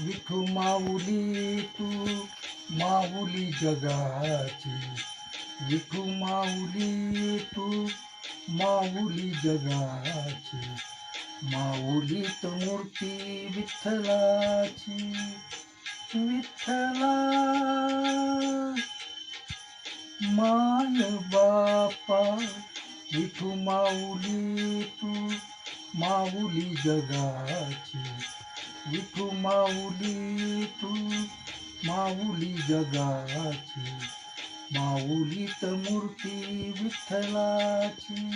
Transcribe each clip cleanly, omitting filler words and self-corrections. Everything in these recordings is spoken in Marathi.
विठू माऊली तू माऊली जगाची. विठू माऊली तू माऊली जगाची. माऊलीत मूर्ती विठ्ठलाची. विठ्ठला माय बापा. विठू माऊली तू माऊली जगाची. विठू माऊली तू माऊली जगाची. माऊलीत मूर्ती विठ्ठलाची.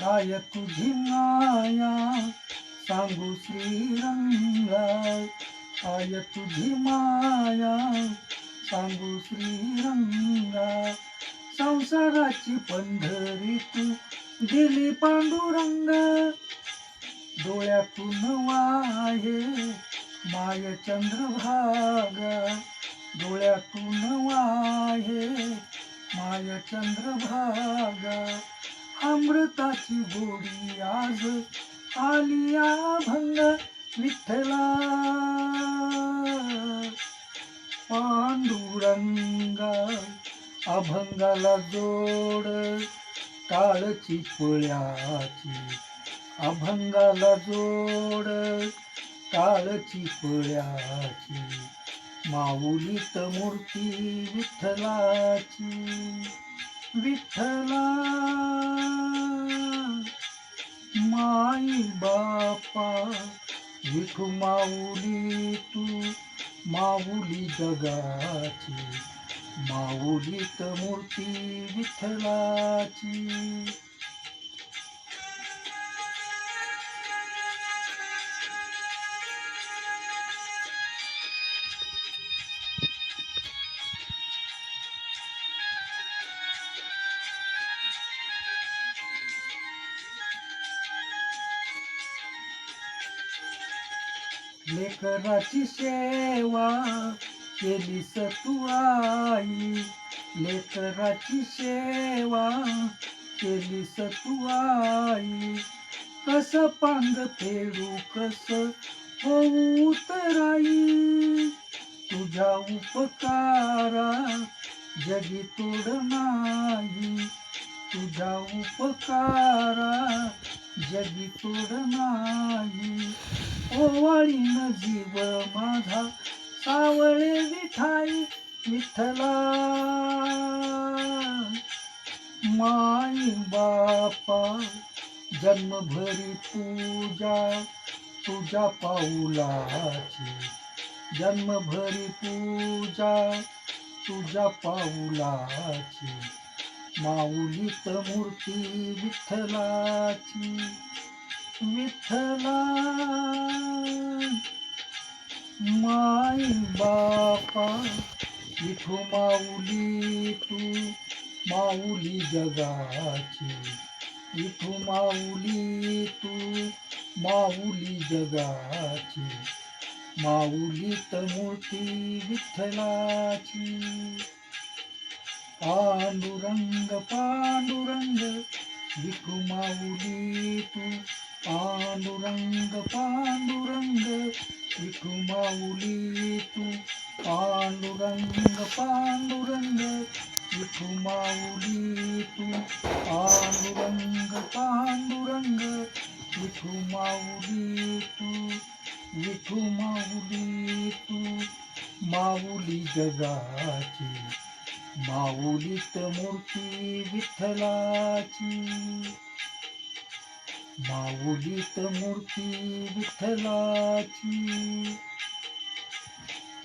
काय तुझी माया सांगू श्रीरंगा. काय तुझी माया सांगू श्रीरंगा. संसाराची पंढरी तू दिली पांडुरंग. डोळ्यातून वाहे माय चंद्रभागा. डोळ्यातून वाहे माय चंद्रभागा. अमृताची गोडी आज आली अभंग. विठ्ठला पांडुरंगा. अभंगाला जोड टाळची पळ्याची. अभंगाला जोड टाळची पळ्याची. माऊलीत मूर्ती विठ्ठलाची. विठ्ठला माई बापा. विठू माऊली तू माऊली जगाची. माऊलीत मूर्ती विठ्ठलाची. लेकराची सेवा केलीस तू आई. लेकराची सेवा केलीस तू आई. कस पांग फेडू कस होऊ तराई. तुझ्या उपकारा जगी तोड नाही. तुझ्या उपकारा जगी तोड नाही. ओवाळीन जीव माझा सावळे विठाई. विठ्ठला माई बापा. जन्मभरी पूजा तुझ्या पाऊलाची. जन्मभरी पूजा तुझ्या पाऊलाची. माऊलीत मूर्ती विठ्ठलाची. विठ्ठला माई बापा. विठू माऊली तू माऊली जगाची. विठू माऊली तू माऊली जगाची. माऊलीत मूर्ती विठ्ठलाची. पांडुरंग पांडुरंग विठू माऊली तू. पांडुरंग पांडुरंग विठू माऊली तू. पांडुरंग पांडुरंग विठू माऊली तू. पांडुरंग पांडुरंग विठू माऊली तू. विठू माऊली तू माऊली जगाची. माऊलीत मूर्ती विठ्ठलाची. माऊलीत मूर्ती विठ्ठलाची.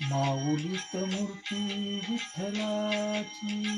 माऊलीत मूर्ती विठ्ठलाची.